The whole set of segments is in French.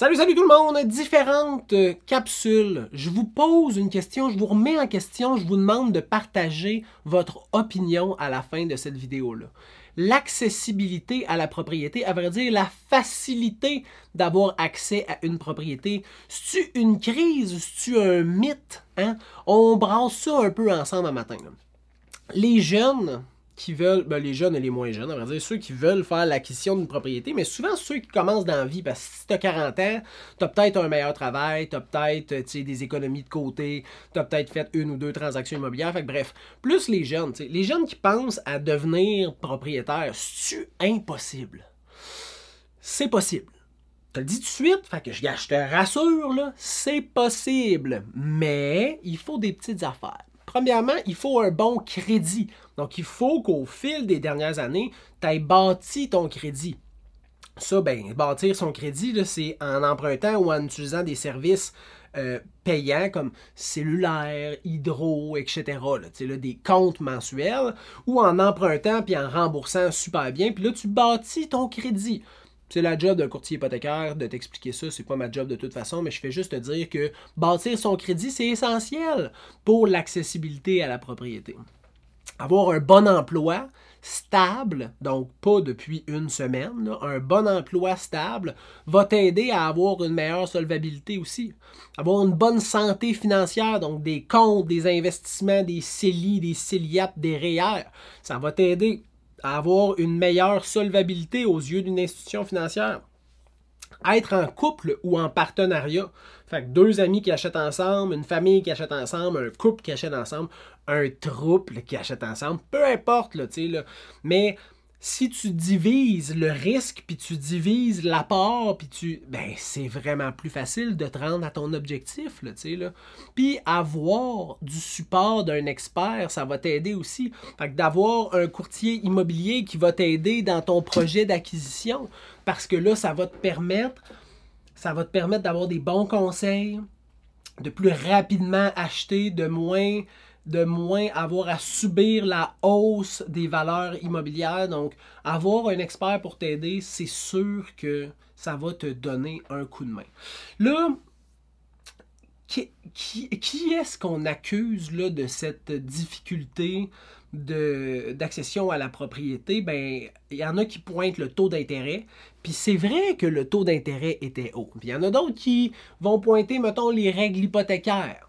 Salut, salut tout le monde! Différentes capsules. Je vous pose une question, je vous remets en question, je vous demande de partager votre opinion à la fin de cette vidéo-là. L'accessibilité à la propriété, à vrai dire, la facilité d'avoir accès à une propriété, c'est-tu une crise, c'est-tu un mythe? Hein? On brasse ça un peu ensemble un matin. Là. Les jeunes qui veulent, les jeunes et les moins jeunes, on va dire, ceux qui veulent faire l'acquisition d'une propriété, mais souvent ceux qui commencent dans la vie, parce que si tu as 40 ans, tu as peut-être un meilleur travail, tu as peut-être des économies de côté, tu as peut-être fait une ou deux transactions immobilières, fait que bref, plus les jeunes qui pensent à devenir propriétaire, c'est impossible. C'est possible. Je te le dis tout de suite, fait que je te rassure, là, c'est possible, mais il faut des petites affaires. Premièrement, il faut un bon crédit. Donc, il faut qu'au fil des dernières années, tu aies bâti ton crédit. Ça, bâtir son crédit, c'est en empruntant ou en utilisant des services payants comme cellulaire, hydro, etc. Là, des comptes mensuels ou en empruntant puis en remboursant super bien. Puis là, tu bâtis ton crédit. C'est la job d'un courtier hypothécaire de t'expliquer ça, c'est pas ma job de toute façon, mais je fais juste te dire que bâtir son crédit, c'est essentiel pour l'accessibilité à la propriété. Avoir un bon emploi stable, donc pas depuis une semaine, là, un bon emploi stable va t'aider à avoir une meilleure solvabilité aussi. Avoir une bonne santé financière, donc des comptes, des investissements, des CELI, des CELIAP, des REER, ça va t'aider à avoir une meilleure solvabilité aux yeux d'une institution financière. Être en couple ou en partenariat. Fait que deux amis qui achètent ensemble, une famille qui achète ensemble, un couple qui achète ensemble, un trouble qui achète ensemble, peu importe, là, mais si tu divises le risque, puis tu divises l'apport, puis c'est vraiment plus facile de te rendre à ton objectif, là. Puis avoir du support d'un expert, ça va t'aider aussi. Fait que d'avoir un courtier immobilier qui va t'aider dans ton projet d'acquisition, parce que là, ça va te permettre d'avoir des bons conseils, de plus rapidement acheter, de moins avoir à subir la hausse des valeurs immobilières. Donc, avoir un expert pour t'aider, c'est sûr que ça va te donner un coup de main. Là, qui est-ce qu'on accuse là, de cette difficulté d'accession à la propriété? Il y en a qui pointent le taux d'intérêt, puis c'est vrai que le taux d'intérêt était haut. Puis il y en a d'autres qui vont pointer, mettons, les règles hypothécaires,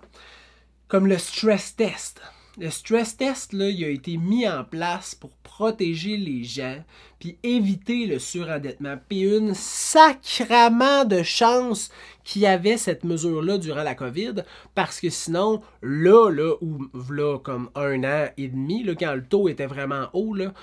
comme le stress test. Le stress test, là, il a été mis en place pour protéger les gens, puis éviter le surendettement. Puis une sacrament de chance qu'il y avait cette mesure-là durant la COVID, parce que sinon, là, comme 1 an et demi, là, quand le taux était vraiment haut, là,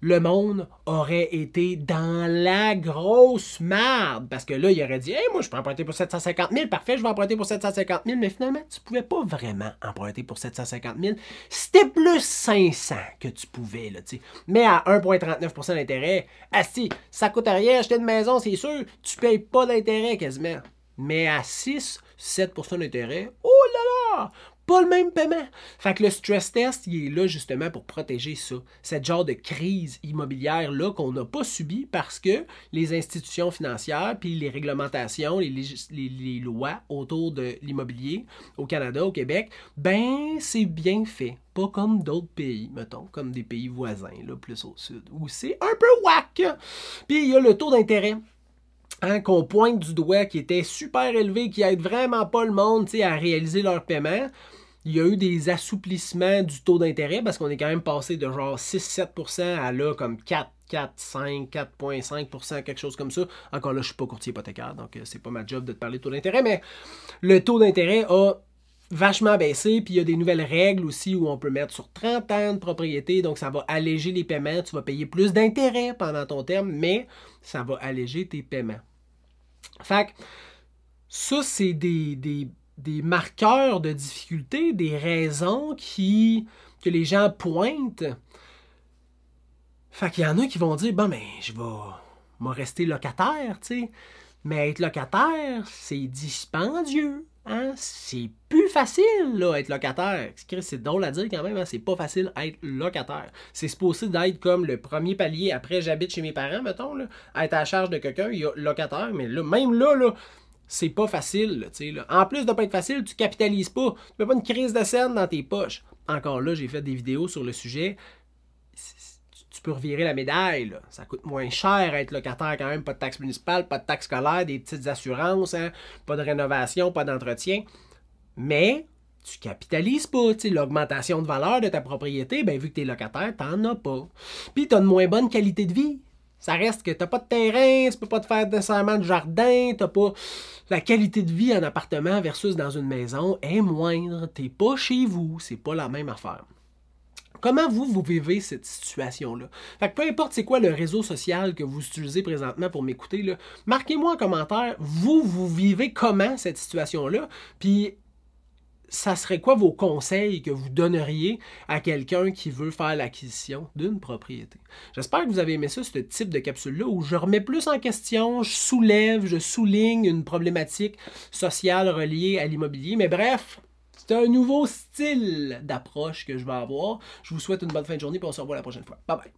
le monde aurait été dans la grosse merde. Parce que là, il aurait dit « Hey, moi, je peux emprunter pour 750 000. Parfait, je vais emprunter pour 750 000. » Mais finalement, tu ne pouvais pas vraiment emprunter pour 750 000. C'était plus 500 que tu pouvais. Là, mais à 1,39 % d'intérêt, si ça coûte rien acheter une maison, c'est sûr, tu ne payes pas d'intérêt quasiment. Mais à 6-7 % d'intérêt, oh là là! Pas le même paiement. Fait que le stress test, il est là justement pour protéger ça. Cette genre de crise immobilière-là qu'on n'a pas subi parce que les institutions financières puis les réglementations, les lois autour de l'immobilier au Canada, au Québec, c'est bien fait. Pas comme d'autres pays, mettons, comme des pays voisins, là, plus au sud, où c'est un peu whack. Puis il y a le taux d'intérêt. Qu'on pointe du doigt, qui était super élevé, qui aide vraiment pas le monde à réaliser leur paiement. Il y a eu des assouplissements du taux d'intérêt parce qu'on est quand même passé de genre 6-7 % à là comme 4,5 %, quelque chose comme ça. Encore là, je suis pas courtier hypothécaire, donc c'est pas ma job de te parler de taux d'intérêt, mais le taux d'intérêt a vachement baissé, puis il y a des nouvelles règles aussi où on peut mettre sur 30 ans de propriété, donc ça va alléger les paiements, tu vas payer plus d'intérêt pendant ton terme, mais ça va alléger tes paiements. Fait que ça, c'est des marqueurs de difficulté, des raisons que les gens pointent. Fait qu'il y en a qui vont dire, je vais rester locataire, tu sais. Mais être locataire, c'est dispendieux. Hein? C'est plus facile, là, être locataire. C'est drôle à dire quand même, hein? C'est pas facile être locataire. C'est supposé d'être comme le premier palier après j'habite chez mes parents, mettons, là, être à la charge de quelqu'un, il y a locataire, mais là, même là, c'est pas facile. Là, là. En plus de pas être facile, tu capitalises pas. Tu fais pas une crise de scène dans tes poches. Encore là, j'ai fait des vidéos sur le sujet. Tu peux revirer la médaille. Là. Ça coûte moins cher être locataire quand même. Pas de taxes municipales, pas de taxes scolaires, des petites assurances, hein, pas de rénovation, pas d'entretien. Mais tu capitalises pas. L'augmentation de valeur de ta propriété, ben, vu que tu es locataire, t'en as pas. Puis tu as une moins bonne qualité de vie. Ça reste que tu n'as pas de terrain, tu peux pas te faire nécessairement de jardin, t'as pas... La qualité de vie en appartement versus dans une maison est moindre. T'es pas chez vous, c'est pas la même affaire. Comment vous vivez cette situation-là? Fait que peu importe c'est quoi le réseau social que vous utilisez présentement pour m'écouter, marquez-moi en commentaire, vous vivez comment cette situation-là? Puis ça serait quoi vos conseils que vous donneriez à quelqu'un qui veut faire l'acquisition d'une propriété? J'espère que vous avez aimé ça, ce type de capsule-là, où je remets plus en question, je soulève, je souligne une problématique sociale reliée à l'immobilier. Mais bref, c'est un nouveau style d'approche que je vais avoir. Je vous souhaite une bonne fin de journée et on se revoit la prochaine fois. Bye bye!